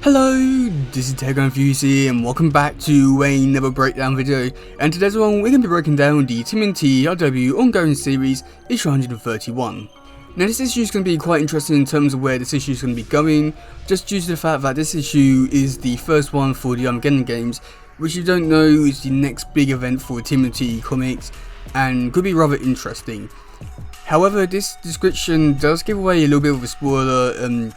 Hello, this is teddygaming and welcome back to another breakdown video, and today's one we're going to be breaking down the tmnt RW ongoing series issue 131. Now this issue is going to be quite interesting in terms of where this issue is going to be going, just due to the fact that this issue is the first one for the Armageddon games, which you don't know is the next big event for tmnt comics and could be rather interesting. However, this description does give away a little bit of a spoiler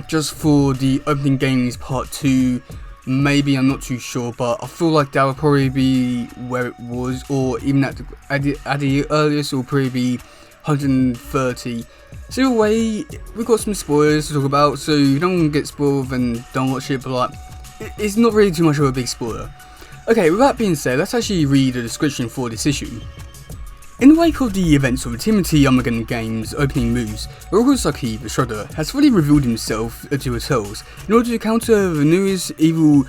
just for the opening games part 2, maybe, I'm not too sure, but I feel like that would probably be where it was, or even at the earliest it will probably be 130. So either way, we've got some spoilers to talk about, so if you don't want to get spoiled then don't watch it, but like, it's not really too much of a big spoiler. Okay, with that being said, let's actually read the description for this issue. In the wake of the events of the tmnt Armageddon games opening moves, Saki, the Shredder, has fully revealed himself to his hells in order to counter the newest evil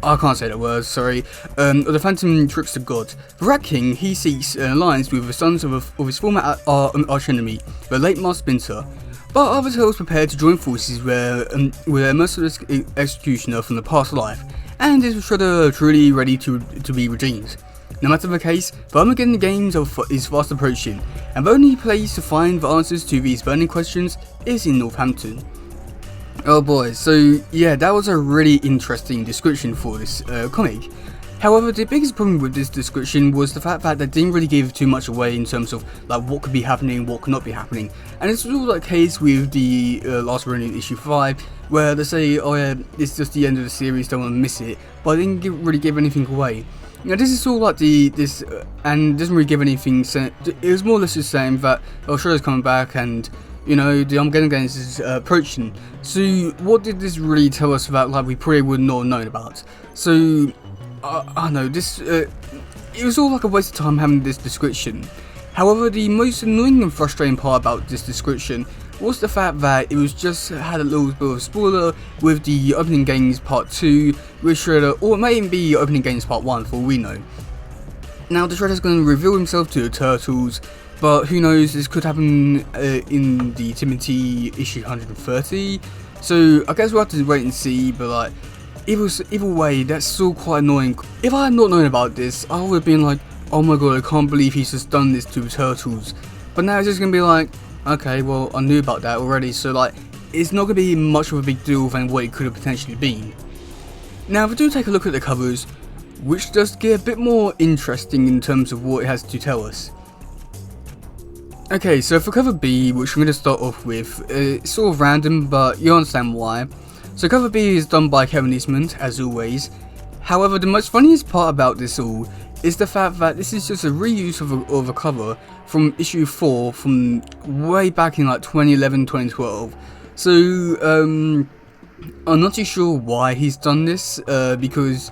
I can't say that word, sorry, of the Phantom Trickster God. The Rat King, he seeks an alliance with the sons of his former archenemy, the late Master Splinter, but other hells prepare to join forces with a merciless executioner from the past life, and is the Shredder truly ready to be redeemed? No matter the case, the Armageddon games is fast approaching, and the only place to find the answers to these burning questions is in Northampton. Oh boy, so yeah, that was a really interesting description for this comic. However, the biggest problem with this description was the fact that they didn't really give too much away in terms of like what could be happening, what could not be happening. And it's all the case with the last run in issue 5, where they say, oh yeah, it's just the end of the series, don't want to miss it, but they didn't really give anything away. Now this is all like and doesn't really give anything. It was more or less just saying that Shredder's coming back, and you know the Armageddon games is approaching. So what did this really tell us about? Like we probably would not have known about. So I don't know. It was all like a waste of time having this description. However, the most annoying and frustrating part about this description was the fact that it was just had a little bit of a spoiler with the opening games part 2 with Shredder, or it may even be opening games part 1 for all we know. Now the Shredder's going to reveal himself to the Turtles, but who knows, this could happen in the tmnt issue 130, so I guess we'll have to wait and see, but like, either way, that's still quite annoying. If I had not known about this, I would have been like, oh my god, I can't believe he's just done this to the Turtles. But now it's just going to be like, okay, well, I knew about that already, so like, it's not going to be much of a big deal than what it could have potentially been. Now, if we do take a look at the covers, which does get a bit more interesting in terms of what it has to tell us. Okay, so for cover B, which I'm going to start off with, it's sort of random, but you understand why. So cover B is done by Kevin Eastman, as always. However, the most funniest part about this all is the fact that this is just a reuse of a cover from issue 4 from way back in like 2011, 2012. So I'm not too sure why he's done this, because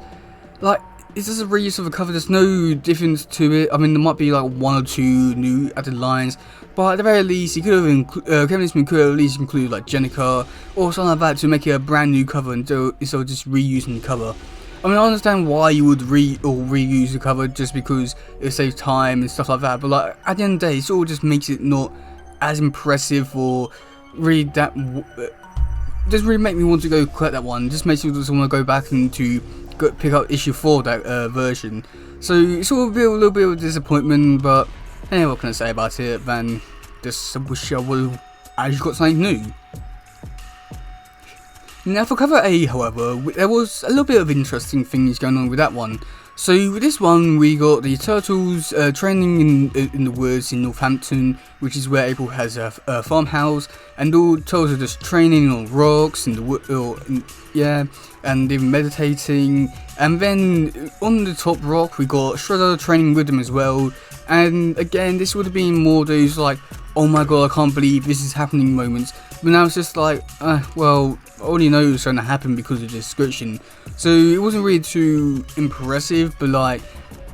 like, it's just a reuse of a cover, there's no difference to it. I mean, there might be like 1 or 2 new added lines, but at the very least, he could have Kevin Eastman could have at least include like Jenica or something like that to make it a brand new cover instead of just reusing the cover. I mean, I understand why you would reuse the cover just because it saves time and stuff like that, but like, at the end of the day, it sort of just makes it not as impressive, or really that doesn't really make me want to go collect that one. It just makes me just want to go back and to pick up issue 4 of that version. So it's sort of a little bit of a disappointment, but anyway, what can I say about it than just wish I would have actually got something new. Now for cover A, however, there was a little bit of interesting things going on with that one. So with this one, we got the Turtles training in the woods in Northampton, which is where April has a farmhouse, and all Turtles are just training on rocks in the wood, and even meditating. And then on the top rock, we got Shredder training with them as well. And again, this would have been more those like, oh my god, I can't believe this is happening moments. But now it's just like, well, I already know it's going to happen because of the description. So it wasn't really too impressive, but like,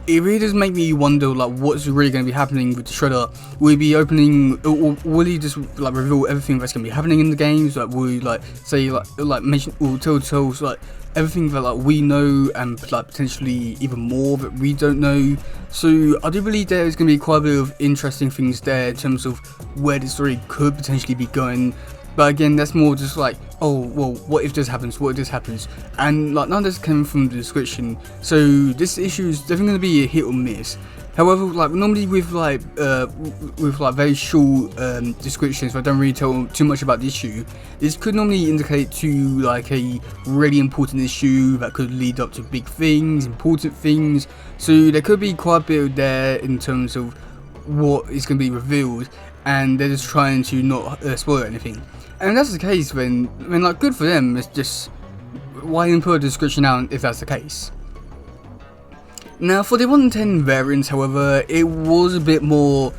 it really does make me wonder like what's really going to be happening with the Shredder. Will he be opening, or will he just like reveal everything that's going to be happening in the games? Like will he like say like mention or tell like everything that like we know, and like potentially even more that we don't know? So I do believe there is going to be quite a bit of interesting things there in terms of where the story could potentially be going. But again, that's more just like, oh well, what if this happens, what if this happens, and like none of this came from the description, so this issue is definitely going to be a hit or miss. However, like normally with like very short descriptions, if I don't really tell too much about the issue, this could normally indicate to like a really important issue that could lead up to big things, important things. So there could be quite a bit there in terms of what is going to be revealed, and they're just trying to not spoil anything. And if that's the case, then like good for them. It's just, why even put a description out if that's the case? Now for the 110 variants, however, it was a bit more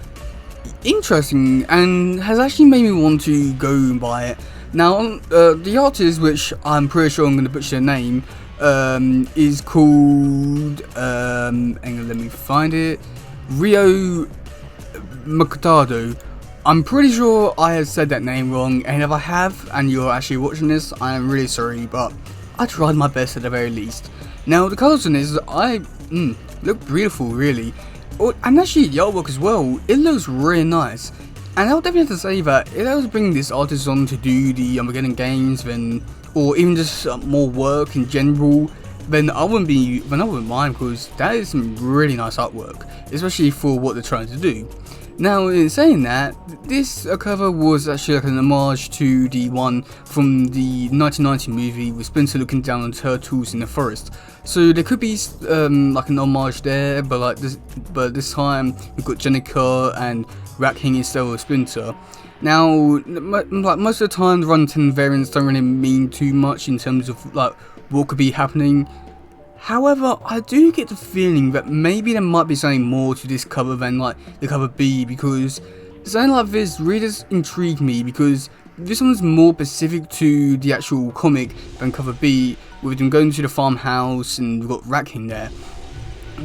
interesting and has actually made me want to go and buy it. Now the artist, which I'm pretty sure I'm going to butcher their name, is called hang on, let me find it, Rio Mercado. I'm pretty sure I have said that name wrong, and if I have and you're actually watching this, I am really sorry, but I tried my best at the very least. Now the colours in this look beautiful, really. Oh, and actually the artwork as well, it looks really nice. And I'll definitely have to say that if I was bringing this artist on to do the Armageddon games, then, or even just more work in general, then I wouldn't mind, because that is some really nice artwork, especially for what they're trying to do. Now, in saying that, this cover was actually like an homage to the one from the 1990 movie with Splinter looking down on turtles in the forest. So there could be like an homage there, but this time we've got Jenica and Rat King instead of Splinter. Now, like most of the time, the 110 variants don't really mean too much in terms of like what could be happening. However, I do get the feeling that maybe there might be something more to this cover than like the cover B, because something like this really does intrigue me, because this one's more specific to the actual comic than cover B, with them going to the farmhouse and we've got Rat King there.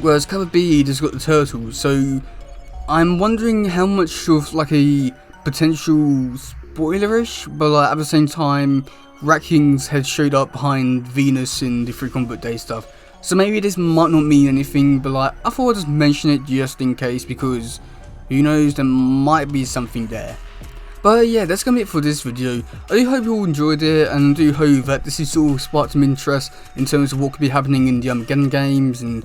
Whereas cover B just got the turtles, so I'm wondering how much of like a potential spoilerish, but like at the same time, Rat King's head showed up behind Venus in the Free Comic Book Day stuff. So maybe this might not mean anything, but like I thought I'd just mention it just in case, because who knows, there might be something there. But yeah, that's gonna be it for this video. I do hope you all enjoyed it, and I do hope that this has all sparked some interest in terms of what could be happening in the Armageddon games, and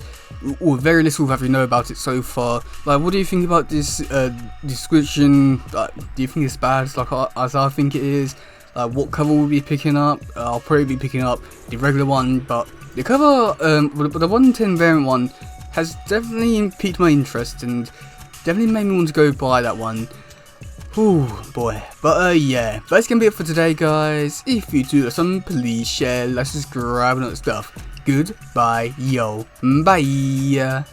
or very little that we know about it so far. Like, what do you think about this description? Do you think it's bad, like as I think it is? What cover will be picking up? I'll probably be picking up the regular one, but the cover, the 110 variant one, has definitely piqued my interest and definitely made me want to go buy that one. Oh boy. But yeah, that's gonna be it for today, guys. If you do something, please share, like, subscribe, and all that stuff. Goodbye, yo, bye.